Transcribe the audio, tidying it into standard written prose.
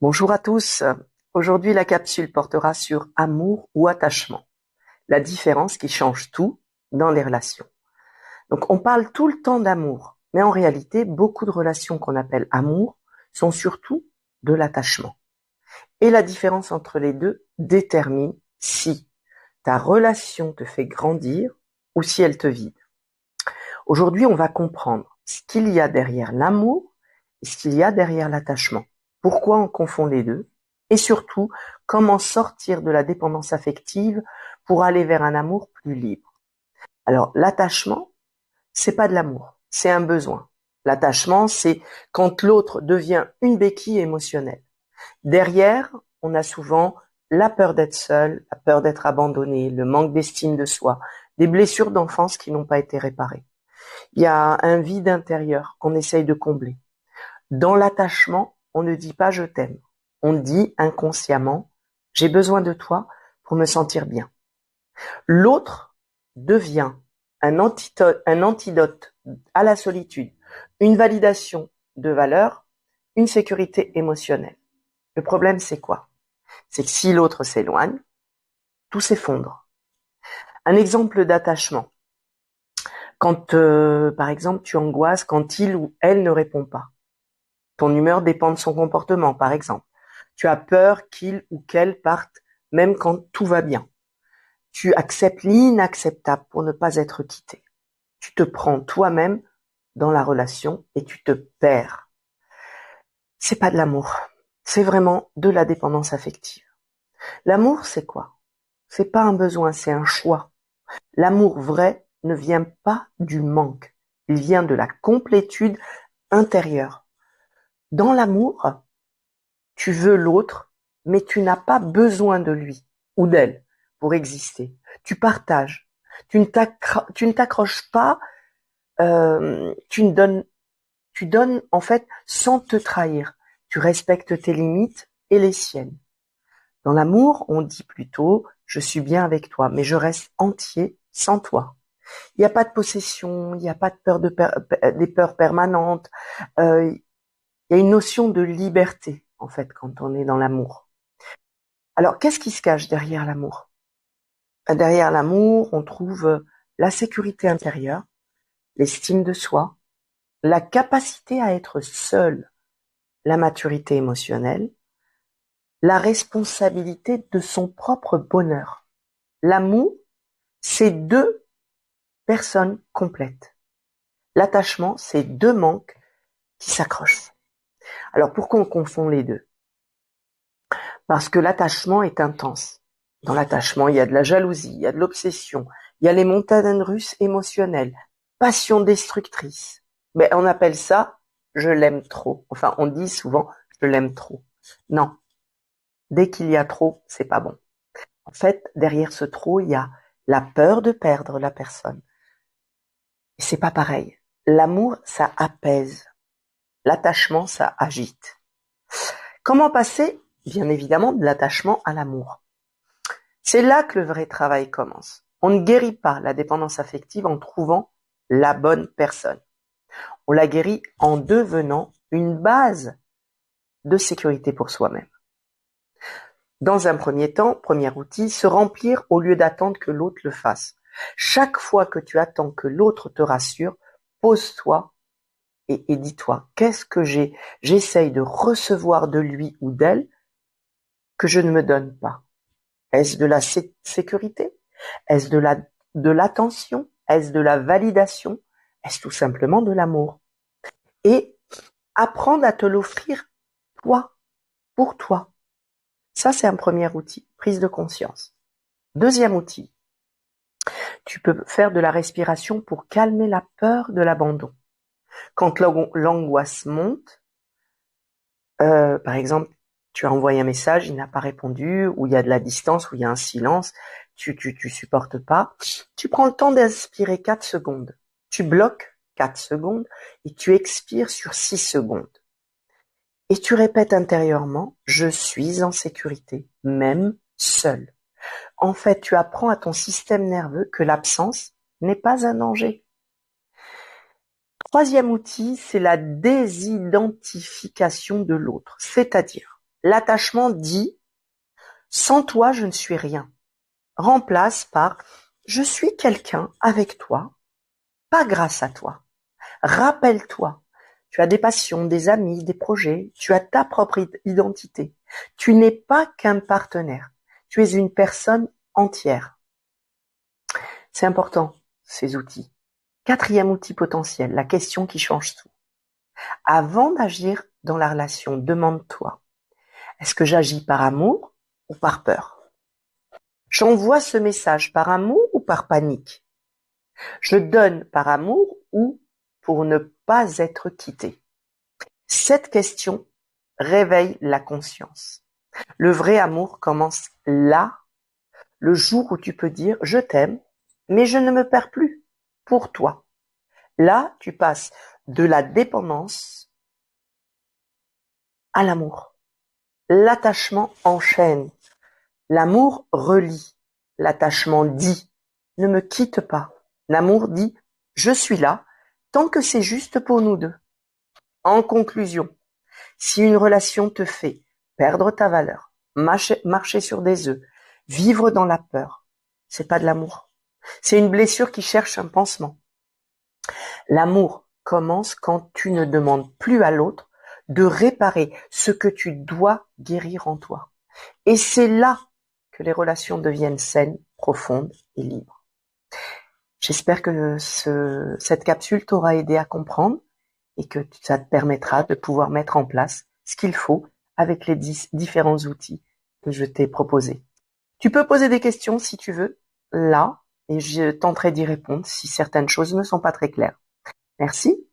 Bonjour à tous. Aujourd'hui, la capsule portera sur amour ou attachement, la différence qui change tout dans les relations. Donc, on parle tout le temps d'amour, mais en réalité, beaucoup de relations qu'on appelle amour sont surtout de l'attachement. Et la différence entre les deux détermine si ta relation te fait grandir ou si elle te vide. Aujourd'hui, on va comprendre ce qu'il y a derrière l'amour et ce qu'il y a derrière l'attachement. Pourquoi on confond les deux et surtout, comment sortir de la dépendance affective pour aller vers un amour plus libre. Alors, l'attachement, c'est pas de l'amour, c'est un besoin. L'attachement, c'est quand l'autre devient une béquille émotionnelle. Derrière, on a souvent la peur d'être seul, la peur d'être abandonné, le manque d'estime de soi, des blessures d'enfance qui n'ont pas été réparées. Il y a un vide intérieur qu'on essaye de combler. Dans l'attachement, on ne dit pas je t'aime. On dit inconsciemment j'ai besoin de toi pour me sentir bien. L'autre devient un antidote à la solitude, une validation de valeur, une sécurité émotionnelle. Le problème, c'est quoi? C'est que si l'autre s'éloigne, tout s'effondre. Un exemple d'attachement. Quand, par exemple, tu angoisses quand il ou elle ne répond pas. Ton humeur dépend de son comportement, par exemple. Tu as peur qu'il ou qu'elle parte même quand tout va bien. Tu acceptes l'inacceptable pour ne pas être quitté. Tu te prends toi-même dans la relation et tu te perds. C'est pas de l'amour. C'est vraiment de la dépendance affective. L'amour, c'est quoi? C'est pas un besoin, c'est un choix. L'amour vrai ne vient pas du manque. Il vient de la complétude intérieure. Dans l'amour, tu veux l'autre, mais tu n'as pas besoin de lui ou d'elle pour exister. Tu partages. Tu ne t'accroches pas. Tu donnes en fait sans te trahir. Tu respectes tes limites et les siennes. Dans l'amour, on dit plutôt je suis bien avec toi, mais je reste entier sans toi. Il n'y a pas de possession, il n'y a pas de peur des peurs permanentes. Il y a une notion de liberté en fait quand on est dans l'amour. Alors, qu'est-ce qui se cache derrière l'amour? Derrière l'amour, on trouve la sécurité intérieure, l'estime de soi, la capacité à être seul, la maturité émotionnelle, la responsabilité de son propre bonheur. L'amour, c'est deux personnes complètes. L'attachement, c'est deux manques qui s'accrochent. Alors, pourquoi on confond les deux? Parce que l'attachement est intense. Dans l'attachement, il y a de la jalousie, il y a de l'obsession, il y a les montagnes russes émotionnelles, passion destructrice. Mais on appelle ça je l'aime trop. Enfin, on dit souvent je l'aime trop. Non. Dès qu'il y a trop, c'est pas bon. En fait, derrière ce trop, il y a la peur de perdre la personne. Et c'est pas pareil. L'amour, ça apaise. L'attachement, ça agite. Comment passer, bien évidemment, de l'attachement à l'amour? C'est là que le vrai travail commence. On ne guérit pas la dépendance affective en trouvant la bonne personne. On la guérit en devenant une base de sécurité pour soi-même. Dans un premier temps, premier outil, se remplir au lieu d'attendre que l'autre le fasse. Chaque fois que tu attends que l'autre te rassure, pose-toi et dis-toi, qu'est-ce que j'essaye de recevoir de lui ou d'elle que je ne me donne pas? Est-ce de la sécurité? Est-ce de l'attention? Est-ce de la validation? Est-ce tout simplement de l'amour? Et apprendre à te l'offrir toi, pour toi. Ça, c'est un premier outil, prise de conscience. Deuxième outil, tu peux faire de la respiration pour calmer la peur de l'abandon. Quand l'angoisse monte, par exemple, tu as envoyé un message, il n'a pas répondu, ou il y a de la distance, ou il y a un silence, tu supportes pas. Tu prends le temps d'inspirer 4 secondes. Tu bloques 4 secondes et tu expires sur 6 secondes. Et tu répètes intérieurement, je suis en sécurité, même seul. En fait, tu apprends à ton système nerveux que l'absence n'est pas un danger. Troisième outil, c'est la désidentification de l'autre, c'est-à-dire L'attachement dit « sans toi, je ne suis rien ». Remplace par « je suis quelqu'un avec toi, pas grâce à toi ». Rappelle-toi, tu as des passions, des amis, des projets, tu as ta propre identité. Tu n'es pas qu'un partenaire, tu es une personne entière. C'est important, ces outils. 4e outil potentiel, la question qui change tout. Avant d'agir dans la relation, demande-toi, est-ce que j'agis par amour ou par peur? J'envoie ce message par amour ou par panique? Je donne par amour ou pour ne pas être quitté? Cette question réveille la conscience. Le vrai amour commence là, le jour où tu peux dire « je t'aime, mais je ne me perds plus pour toi ». Là, tu passes de la dépendance à l'amour. L'attachement enchaîne. L'amour relie. L'attachement dit « ne me quitte pas ». L'amour dit « je suis là tant que c'est juste pour nous deux ». En conclusion, si une relation te fait perdre ta valeur, marcher sur des œufs, vivre dans la peur, c'est pas de l'amour. C'est une blessure qui cherche un pansement. L'amour commence quand tu ne demandes plus à l'autre de réparer ce que tu dois guérir en toi. Et c'est là que les relations deviennent saines, profondes et libres. J'espère que cette capsule t'aura aidé à comprendre et que ça te permettra de pouvoir mettre en place ce qu'il faut avec les différents outils que je t'ai proposés. Tu peux poser des questions si tu veux, là, et je tenterai d'y répondre si certaines choses ne sont pas très claires. Merci.